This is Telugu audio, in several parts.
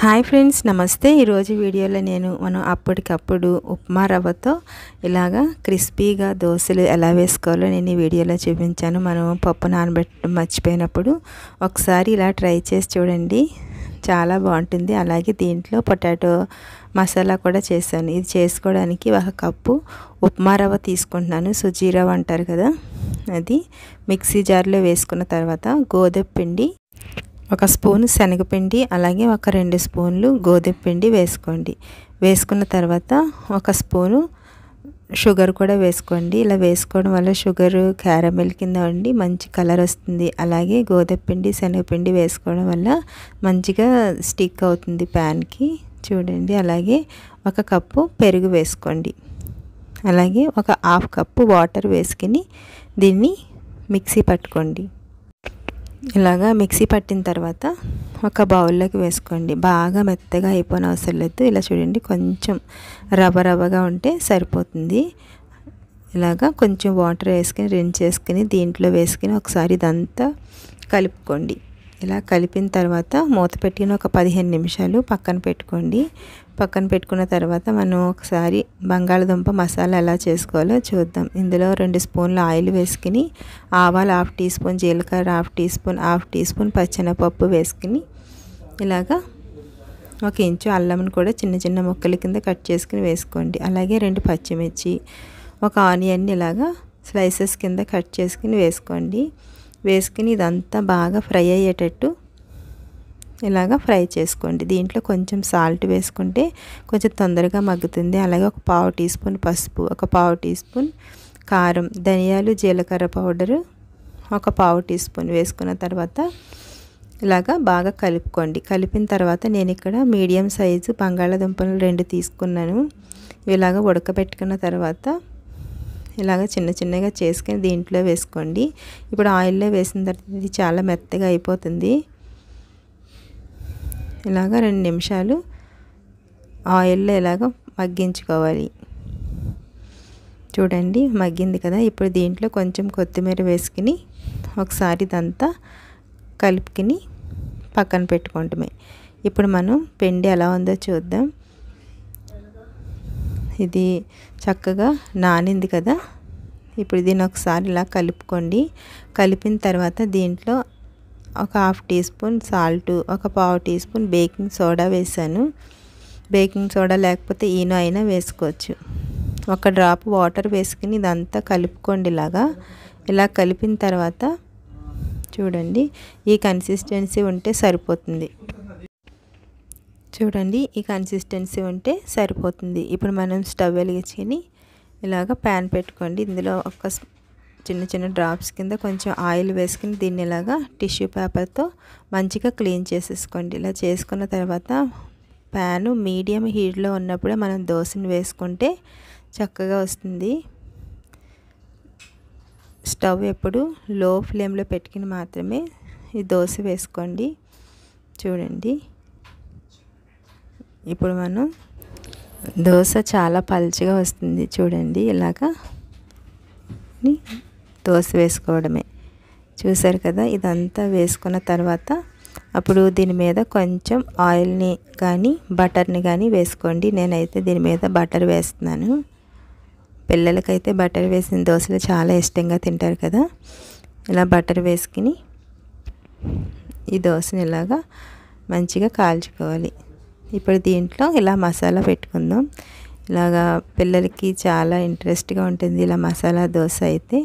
హాయ్ ఫ్రెండ్స్, నమస్తే. ఈరోజు వీడియోలో మనం అప్పటికప్పుడు ఉప్మా రవ్వతో ఇలాగా క్రిస్పీగా దోశలు ఎలా వేసుకోవాలో నేను ఈ వీడియోలో చూపించాను. మనం పప్పు నానబెట్టడం మర్చిపోయినప్పుడు ఒకసారి ఇలా ట్రై చేసి చూడండి, చాలా బాగుంటుంది. అలాగే దీంట్లో పొటాటో మసాలా కూడా చేశాను. ఇది చేసుకోవడానికి 1 కప్పు ఉప్మా రవ్వ తీసుకుంటున్నాను. సుజీ రవ్వ అంటారు కదా, అది మిక్సీ జార్లో వేసుకున్న తర్వాత గోధుమ పిండి 1 స్పూన్, శనగపిండి అలాగే 2 స్పూన్లు గోధుమ పిండి వేసుకోండి. వేసుకున్న తర్వాత 1 స్పూను షుగర్ కూడా వేసుకోండి. ఇలా వేసుకోవడం వల్ల షుగర్ క్యారమెల్ కింద ఉండి మంచి కలర్ వస్తుంది. అలాగే గోధుమ పిండి, శనగపిండి వేసుకోవడం వల్ల మంచిగా స్టిక్ అవుతుంది ప్యాన్కి. చూడండి, అలాగే 1 కప్పు పెరుగు వేసుకోండి. అలాగే 1/2 కప్పు వాటర్ వేసుకుని దీన్ని మిక్సీ పట్టుకోండి. ఇలాగా మిక్సీ పట్టిన తర్వాత ఒక బౌల్లోకి వేసుకోండి. బాగా మెత్తగా అయిపోయిన అవసరం లేదు. ఇలా చూడండి, కొంచెం రవ్వగా ఉంటే సరిపోతుంది. ఇలాగా కొంచెం వాటర్ వేసుకుని రిన్స్ చేసుకుని దీంట్లో వేసుకుని ఒకసారి ఇదంతా కలుపుకోండి. ఇలా కలిపిన తర్వాత మూత పెట్టుకుని ఒక 15 నిమిషాలు పక్కన పెట్టుకోండి. పక్కన పెట్టుకున్న తర్వాత మనం ఒకసారి బంగాళదుంప మసాలా ఎలా చేసుకోవాలో చూద్దాం. ఇందులో 2 స్పూన్ల ఆయిల్ వేసుకుని ఆవాలు 1/2 టీ స్పూన్, జీలకర్ర 1/2 టీ స్పూన్ పచ్చెనపప్పు వేసుకుని ఇలాగా 1 ఇంచు అల్లంని కూడా చిన్న చిన్న ముక్కల కింద కట్ చేసుకుని వేసుకోండి. అలాగే 2 పచ్చిమిర్చి, 1 ఆనియన్ని ఇలాగా స్లైసెస్ కింద కట్ చేసుకుని వేసుకోండి. వేసుకుని ఇదంతా బాగా ఫ్రై అయ్యేటట్టు ఇలాగా ఫ్రై చేసుకోండి. దీంట్లో కొంచెం సాల్ట్ వేసుకుంటే కొంచెం తొందరగా మగ్గుతుంది. అలాగే 1/4 టీ స్పూన్ పసుపు, 1/4 టీ స్పూన్ కారం, ధనియాలు జీలకర్ర పౌడరు 1/4 టీ స్పూన్ వేసుకున్న తర్వాత ఇలాగా బాగా కలుపుకోండి. కలిపిన తర్వాత నేను ఇక్కడ మీడియం సైజు బంగాళాదుంపలు 2 తీసుకున్నాను. ఇలాగా ఉడకబెట్టుకున్న తర్వాత ఇలాగ చిన్నగా చేసుకొని దీంట్లో వేసుకోండి. ఇప్పుడు ఆయిల్లో వేసిన తర్వాత ఇది చాలా మెత్తగా అయిపోతుంది. ఇలాగ 2 నిమిషాలు ఆయిల్లో ఇలాగ మగ్గించుకోవాలి. చూడండి, మగ్గింది కదా. ఇప్పుడు దీంట్లో కొంచెం కొత్తిమీర వేసుకుని ఒకసారి ఇదంతా కలుపుకుని పక్కన పెట్టుకుంటామే. ఇప్పుడు మనం పిండి ఎలా ఉందో చూద్దాం. ఇది చక్కగా నానింది కదా. ఇప్పుడు దీన్ని ఒకసారి ఇలా కలుపుకోండి. కలిపిన తర్వాత దీంట్లో 1/2 teaspoon salt, 1/4 teaspoon baking soda వేసాను. బేకింగ్ సోడా లేకపోతే ఈనో అయినా వేసుకోవచ్చు. 1 డ్రాప్ వాటర్ వేసుకుని ఇదంతా కలుపుకోండి. ఇలా కలిపిన తర్వాత చూడండి, ఈ కన్సిస్టెన్సీ ఉంటే సరిపోతుంది. చూడండి, ఈ కన్సిస్టెన్సీ ఉంటే సరిపోతుంది. ఇప్పుడు మనం స్టవ్ వెలిగించుకొని ఇలాగ ప్యాన్ పెట్టుకోండి. ఇందులో చిన్న డ్రాప్స్ కింద కొంచెం ఆయిల్ వేసుకుని దీన్ని ఇలాగా టిష్యూ పేపర్తో మంచిగా క్లీన్ చేసేసుకోండి. ఇలా చేసుకున్న తర్వాత ప్యాను మీడియం హీట్లో ఉన్నప్పుడే మనం దోశని వేసుకుంటే చక్కగా వస్తుంది. స్టవ్ ఎప్పుడు లో ఫ్లేమ్లో పెట్టుకుని మాత్రమే ఈ దోశ వేసుకోండి. చూడండి, ఇప్పుడు మనం దోశ చాలా పల్చగా వస్తుంది. చూడండి, ఇలాగా దోశ వేసుకోవడమే. చూసారు కదా. ఇదంతా వేసుకున్న తర్వాత అప్పుడు దీని మీద కొంచెం ఆయిల్ని కానీ బటర్ని కానీ వేసుకోండి. నేనైతే దీని మీద బటర్ వేస్తున్నాను. పిల్లలకైతే బటర్ వేసిన దోశలు చాలా ఇష్టంగా తింటారు కదా. ఇలా బటర్ వేసుకుని ఈ దోశని ఇలాగా మంచిగా కాల్చుకోవాలి. ఇప్పుడు దీంట్లో ఇలా మసాలా పెట్టుకుందాం. ఇలాగా పిల్లలకి చాలా ఇంట్రెస్ట్గా ఉంటుంది ఇలా మసాలా దోశ అయితే.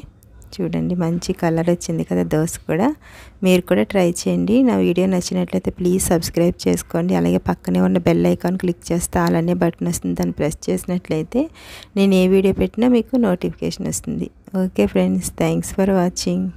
చూడండి, మంచి కలర్ వచ్చింది కదా దోశ కూడా. మీరు కూడా ట్రై చేయండి. నా వీడియో నచ్చినట్లయితే ప్లీజ్ సబ్స్క్రైబ్ చేసుకోండి. అలాగే పక్కనే ఉన్న బెల్ ఐకాన్ క్లిక్ చేస్తే అలానే బటన్ వస్తుంది, దాన్ని ప్రెస్ చేసినట్లయితే నేను ఏ వీడియో పెట్టినా మీకు నోటిఫికేషన్ వస్తుంది. Okay friends, thanks for watching.